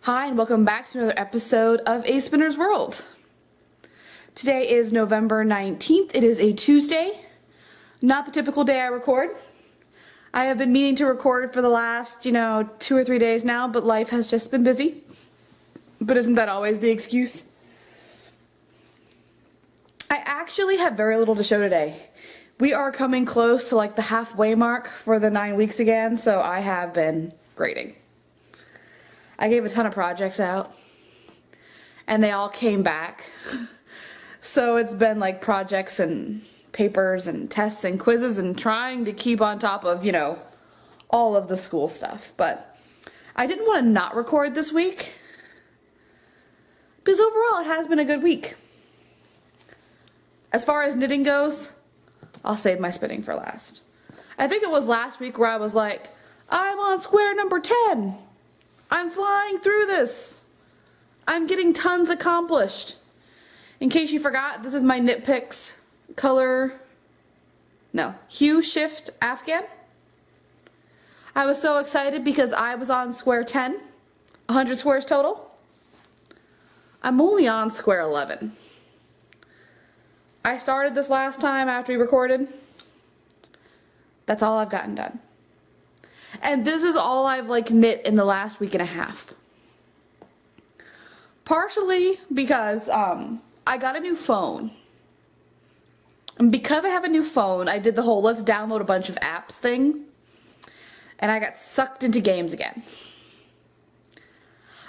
Hi, and welcome back to another episode of A Spinner's World. Today is November 19th. It is a Tuesday, not the typical day I record. I have been meaning to record for the last, 2 or 3 days now, but life has just been busy. But isn't that always the excuse? I actually have very little to show today. We are coming close to like the halfway mark for the 9 weeks again, so I have been grading. I gave a ton of projects out and they all came back. So it's been like projects and papers and tests and quizzes and trying to keep on top of, all of the school stuff. But I didn't want to not record this week because overall it has been a good week. As far as knitting goes, I'll save my spinning for last. I think it was last week where I was like, I'm on square number 10. I'm flying through this. I'm getting tons accomplished. In case you forgot, this is my Knit Picks Hue Shift Afghan. I was so excited because I was on square 10, 100 squares total. I'm only on square 11. I started this last time after we recorded. That's all I've gotten done. And this is all I've knit in the last week and a half. Partially because I got a new phone. And because I have a new phone, I did the whole let's download a bunch of apps thing. And I got sucked into games again.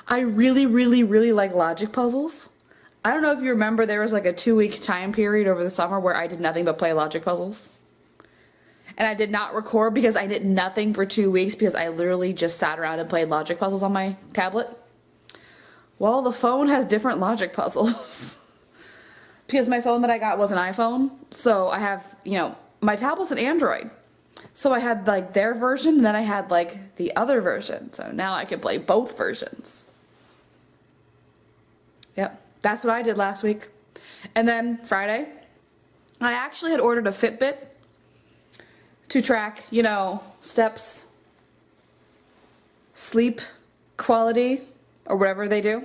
I really, really, really like logic puzzles. I don't know if you remember, there was like a 2-week time period over the summer where I did nothing but play logic puzzles. And I did not record because I did nothing for 2 weeks because I literally just sat around and played logic puzzles on my tablet. Well, the phone has different logic puzzles. Because my phone that I got was an iPhone. So I have, my tablet's an Android. So I had their version and then I had the other version. So now I can play both versions. Yep, that's what I did last week. And then Friday, I actually had ordered a Fitbit to track, steps, sleep quality, or whatever they do.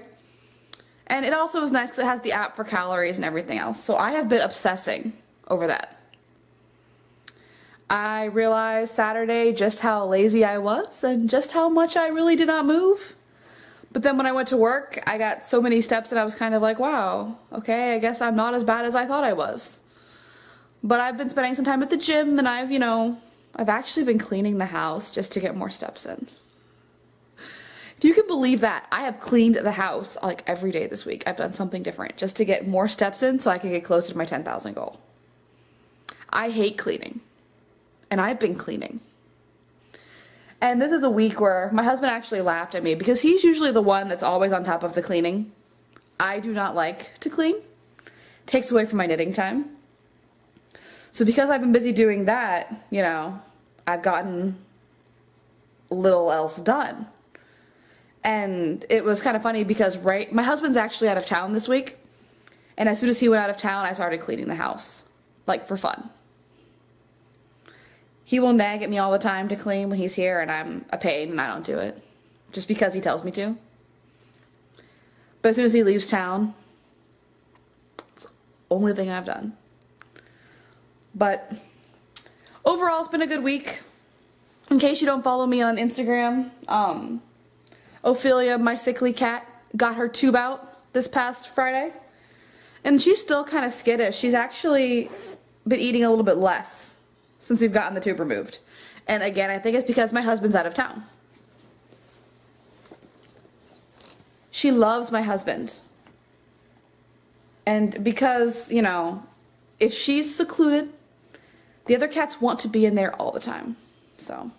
And it also was nice because it has the app for calories and everything else. So I have been obsessing over that. I realized Saturday just how lazy I was and just how much I really did not move. But then when I went to work, I got so many steps and I was kind of like, wow, okay, I guess I'm not as bad as I thought I was. But I've been spending some time at the gym and I've actually been cleaning the house just to get more steps in. If you can believe that, I have cleaned the house every day this week. I've done something different just to get more steps in so I can get closer to my 10,000 goal. I hate cleaning. And I've been cleaning. And this is a week where my husband actually laughed at me because he's usually the one that's always on top of the cleaning. I do not like to clean. It takes away from my knitting time. So because I've been busy doing that, I've gotten little else done. And it was kind of funny because my husband's actually out of town this week. And as soon as he went out of town, I started cleaning the house. For fun. He will nag at me all the time to clean when he's here and I'm a pain and I don't do it. Just because he tells me to. But as soon as he leaves town, it's the only thing I've done. But overall, it's been a good week. In case you don't follow me on Instagram, Ophelia, my sickly cat, got her tube out this past Friday. And she's still kind of skittish. She's actually been eating a little bit less since we've gotten the tube removed. And again, I think it's because my husband's out of town. She loves my husband. And because, if she's secluded, the other cats want to be in there all the time. So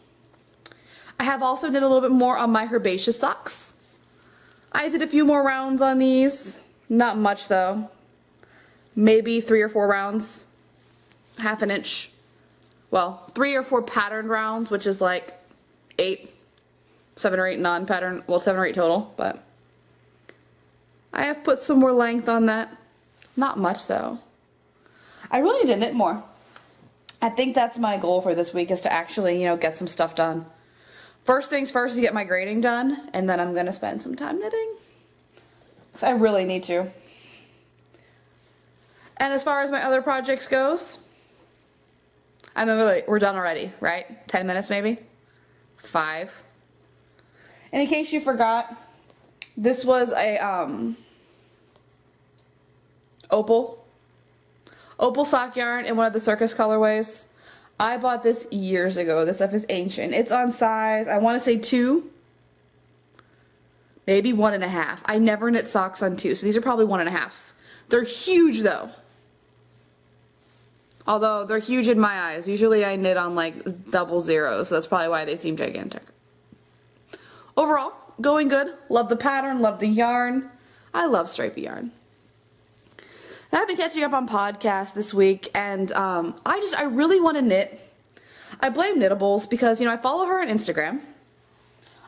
I have also did a little bit more on my herbaceous socks. I did a few more rounds on these. Not much though. Maybe 3 or 4 rounds. Half an inch. Well, 3 or 4 patterned rounds, which is 7 or 8 non-pattern, 7 or 8 total, but I have put some more length on that. Not much though. I really need to knit more. I think that's my goal for this week is to actually, get some stuff done. First things first is get my grading done, and then I'm gonna spend some time knitting. 'Cause I really need to. And as far as my other projects goes, we're done already, right? 10 minutes maybe? 5. And in case you forgot, this was a opal sock yarn in one of the circus colorways. I bought this years ago. This stuff is ancient. It's on size, I want to say 2, maybe 1.5. I never knit socks on 2, so these are probably 1.5s. They're huge though. Although they're huge in my eyes. Usually I knit on like 00, so that's probably why they seem gigantic. Overall, going good. Love the pattern, love the yarn. I love stripy yarn. And I've been catching up on podcasts this week, and I really want to knit. I blame Knittables because, you know, I follow her on Instagram.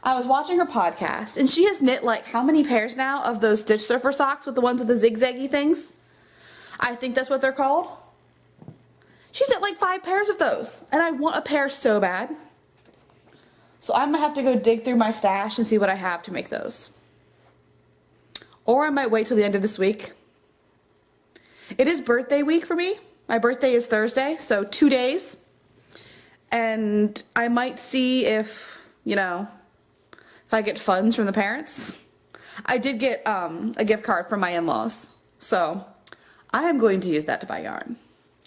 I was watching her podcast, and she has knit like how many pairs now of those Stitch Surfer socks with the ones with the zigzaggy things? I think that's what they're called. She's knit like 5 pairs of those, and I want a pair so bad. So I'm gonna have to go dig through my stash and see what I have to make those. Or I might wait till the end of this week. It is birthday week for me. My birthday is Thursday, so 2 days. And I might see if, you know, if I get funds from the parents. I did get a gift card from my in-laws, so I am going to use that to buy yarn.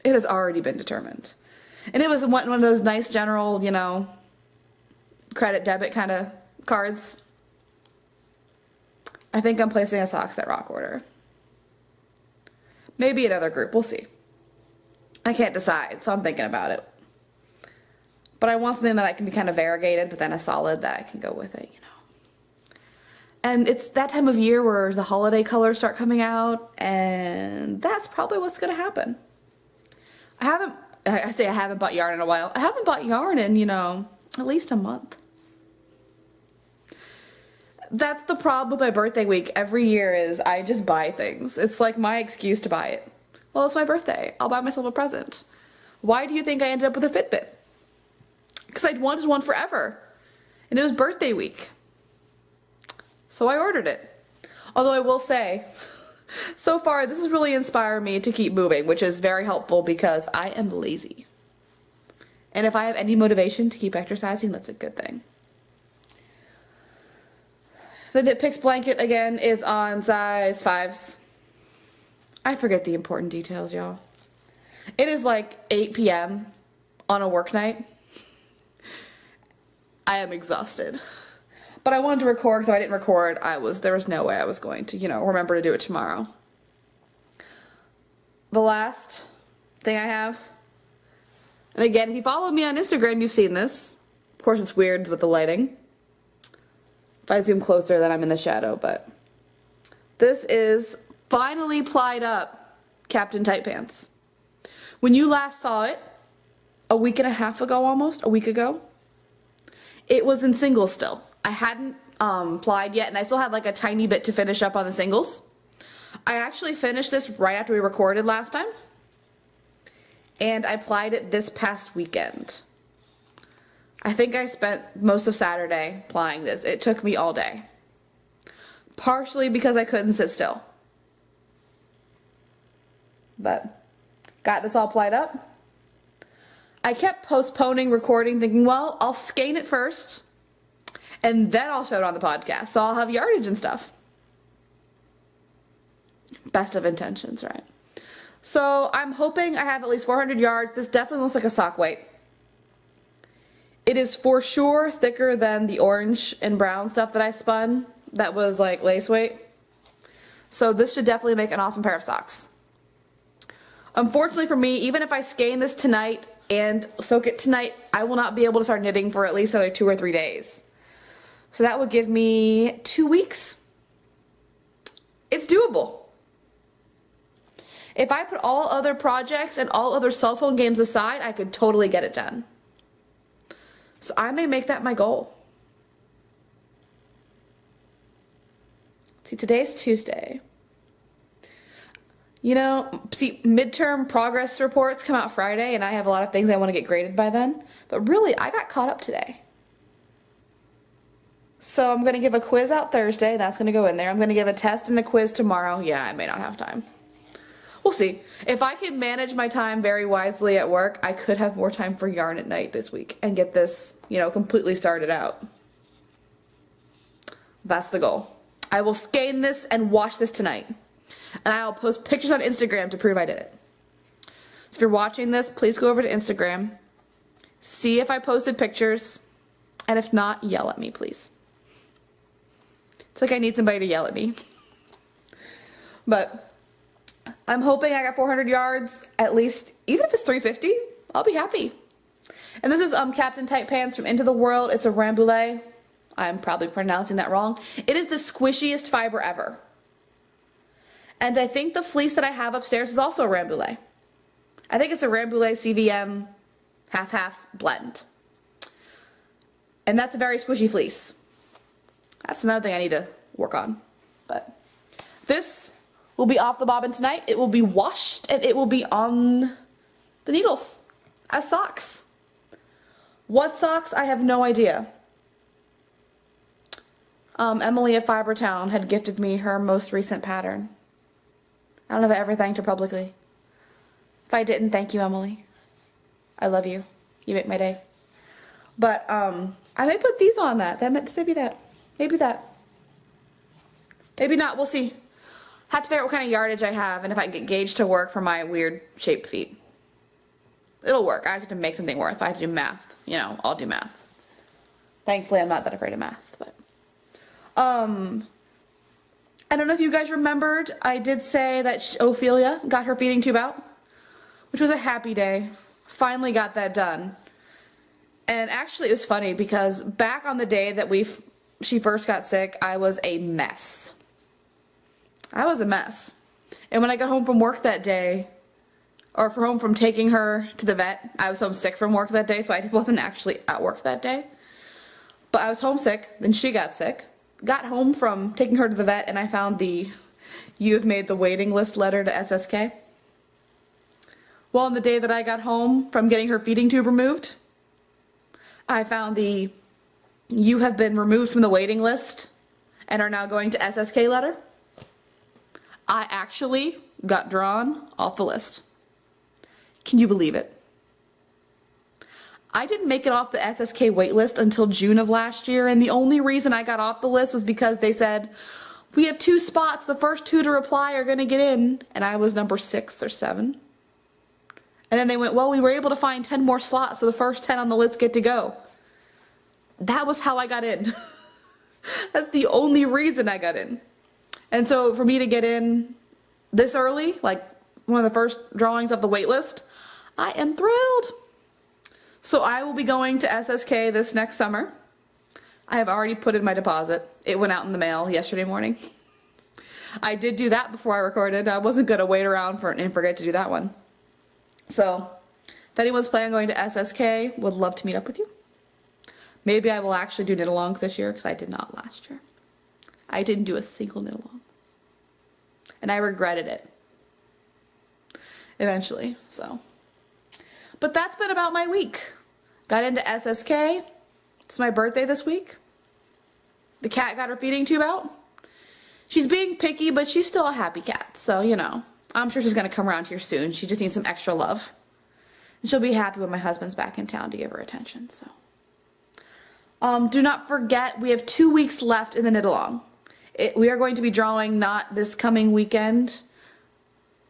It has already been determined. And it was one of those nice general, you know, credit debit kind of cards. I think I'm placing a Socks That Rock order. Maybe another group, we'll see. I can't decide, so I'm thinking about it. But I want something that I can be kind of variegated, but then a solid that I can go with it, you know. And it's that time of year where the holiday colors start coming out, and that's probably what's going to happen. I haven't bought yarn in a while. I haven't bought yarn in, you know, at least a month. That's the problem with my birthday week every year is I just buy things. It's like my excuse to buy it. Well, it's my birthday. I'll buy myself a present. Why do you think I ended up with a Fitbit? Because I'd wanted one forever. And it was birthday week. So I ordered it. Although I will say, so far this has really inspired me to keep moving, which is very helpful because I am lazy. And if I have any motivation to keep exercising, that's a good thing. The Knit Picks blanket, again, is on size 5s. I forget the important details, y'all. It is like 8 p.m. on a work night. I am exhausted. But I wanted to record, because if I didn't record, there was no way I was going to, you know, remember to do it tomorrow. The last thing I have, and again, if you follow me on Instagram, you've seen this. Of course, it's weird with the lighting. If I zoom closer, then I'm in the shadow, but this is finally plied up Captain Tight Pants. When you last saw it, a week and a half ago almost, a week ago, it was in singles still. I hadn't plied yet, and I still had like a tiny bit to finish up on the singles. I actually finished this right after we recorded last time, and I plied it this past weekend. I think I spent most of Saturday plying this. It took me all day. Partially because I couldn't sit still. But got this all plied up. I kept postponing recording, thinking, well, I'll skein it first, and then I'll show it on the podcast, so I'll have yardage and stuff. Best of intentions, right? So I'm hoping I have at least 400 yards. This definitely looks like a sock weight. It is for sure thicker than the orange and brown stuff that I spun. That was like lace weight. So this should definitely make an awesome pair of socks. Unfortunately for me, even if I skein this tonight and soak it tonight, I will not be able to start knitting for at least another 2 or 3 days. So that would give me 2 weeks. It's doable. If I put all other projects and all other cell phone games aside, I could totally get it done. So I may make that my goal. See, today's Tuesday. You know, see, midterm progress reports come out Friday, and I have a lot of things I want to get graded by then. But really, I got caught up today. So I'm going to give a quiz out Thursday. That's going to go in there. I'm going to give a test and a quiz tomorrow. Yeah, I may not have time. We'll see. If I can manage my time very wisely at work, I could have more time for yarn at night this week and get this, you know, completely started out. That's the goal. I will skein this and wash this tonight. And I'll post pictures on Instagram to prove I did it. So if you're watching this, please go over to Instagram. See if I posted pictures. And if not, yell at me, please. It's like I need somebody to yell at me. But I'm hoping I got 400 yards at least. Even if it's 350, I'll be happy. And this is Captain Tight Pants from Into the World. It's a Rambouillet. I'm probably pronouncing that wrong. It is the squishiest fiber ever. And I think the fleece that I have upstairs is also a Rambouillet. I think it's a Rambouillet CVM half-half blend. And that's a very squishy fleece. That's another thing I need to work on. But this will be off the bobbin tonight. It will be washed and it will be on the needles as socks. What socks? I have no idea. Emily at Fibertown had gifted me her most recent pattern. I don't know if I ever thanked her publicly. If I didn't, thank you, Emily. I love you. You make my day. But I may put these on that. Maybe that. Maybe that. Maybe not. We'll see. Have to figure out what kind of yardage I have and if I can get gauged to work for my weird shaped feet. It'll work. I just have to make something work. If I have to do math, you know, I'll do math. Thankfully, I'm not that afraid of math. But I don't know if you guys remembered, I did say that Ophelia got her feeding tube out, which was a happy day. Finally got that done. And actually it was funny because back on the day that she first got sick, I was a mess. I was a mess. And when I got home from work that day, or home from taking her to the vet, I was homesick from work that day, so I wasn't actually at work that day. But I was homesick, then she got sick. Got home from taking her to the vet and I found the "You have made the waiting list" letter to SSK. Well, on the day that I got home from getting her feeding tube removed, I found the "You have been removed from the waiting list and are now going to SSK" letter. I actually got drawn off the list. Can you believe it? I didn't make it off the SSK wait list until June of last year, and the only reason I got off the list was because they said, "We have 2 spots, the first 2 to reply are going to get in," and I was number 6 or 7. And then they went, "Well, we were able to find 10 more slots, so the first 10 on the list get to go." That was how I got in. That's the only reason I got in. And so for me to get in this early, like one of the first drawings of the wait list, I am thrilled. So I will be going to SSK this next summer. I have already put in my deposit. It went out in the mail yesterday morning. I did do that before I recorded. I wasn't going to wait around and forget to do that one. So if anyone's planning on going to SSK, would love to meet up with you. Maybe I will actually do knit-alongs this year because I did not last year. I didn't do a single knit-along. And I regretted it. Eventually, so. But that's been about my week. Got into SSK. It's my birthday this week. The cat got her feeding tube out. She's being picky, but she's still a happy cat. So, you know, I'm sure she's going to come around here soon. She just needs some extra love. And she'll be happy when my husband's back in town to give her attention, so. Do not forget, we have 2 weeks left in the knit-along. We are going to be drawing not this coming weekend,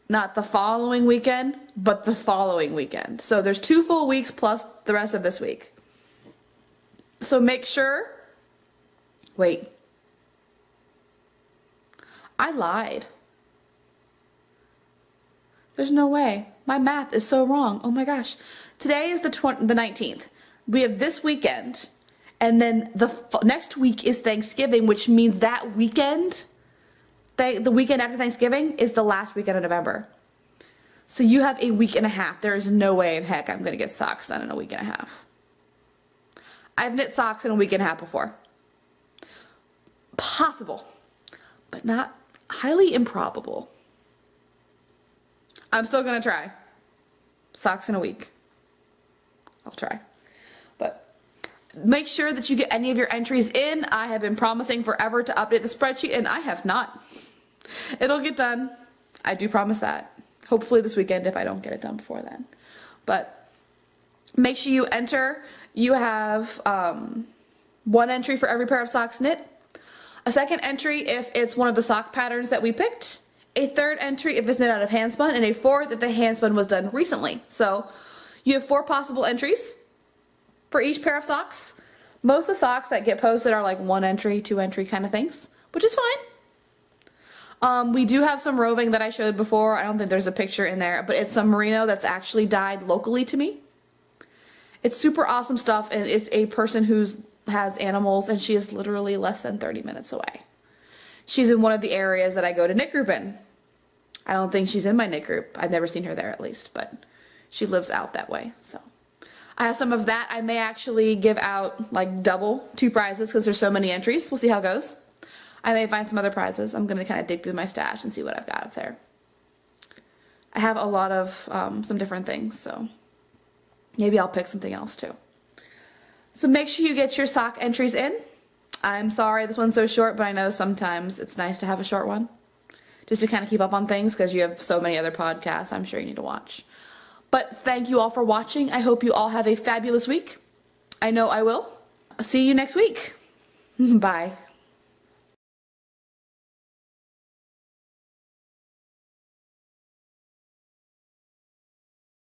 not the following weekend, but the following weekend. So there's 2 full weeks plus the rest of this week. So make sure, wait, I lied. There's no way. My math is so wrong. Oh my gosh. Today is the 19th. We have this weekend, and then the next week is Thanksgiving, which means that weekend, the weekend after Thanksgiving, is the last weekend of November. So you have a week and a half. There is no way in heck I'm going to get socks done in a week and a half. I've knit socks in a week and a half before. Possible, but not highly improbable. I'm still going to try. Socks in a week. I'll try. But make sure that you get any of your entries in. I have been promising forever to update the spreadsheet, and I have not. It'll get done. I do promise that. Hopefully this weekend if I don't get it done before then. But make sure you enter. You have 1 entry for every pair of socks knit, a 2nd entry if it's one of the sock patterns that we picked, a 3rd entry if it's knit out of handspun, and a 4th if the handspun was done recently. So you have 4 possible entries for each pair of socks. Most of the socks that get posted are like 1 entry, 2 entry kind of things, which is fine. We do have some roving that I showed before. I don't think there's a picture in there, but it's some merino that's actually dyed locally to me. It's super awesome stuff, and it's a person who has animals, and she is literally less than 30 minutes away. She's in one of the areas that I go to knit group in. I don't think she's in my knit group. I've never seen her there at least, but she lives out that way. So I have some of that. I may actually give out like double 2 prizes because there's so many entries. We'll see how it goes. I may find some other prizes. I'm going to kind of dig through my stash and see what I've got up there. I have a lot of some different things, so maybe I'll pick something else too. So make sure you get your sock entries in. I'm sorry this one's so short, but I know sometimes it's nice to have a short one just to kind of keep up on things because you have so many other podcasts I'm sure you need to watch. But thank you all for watching. I hope you all have a fabulous week. I know I will. See you next week. Bye.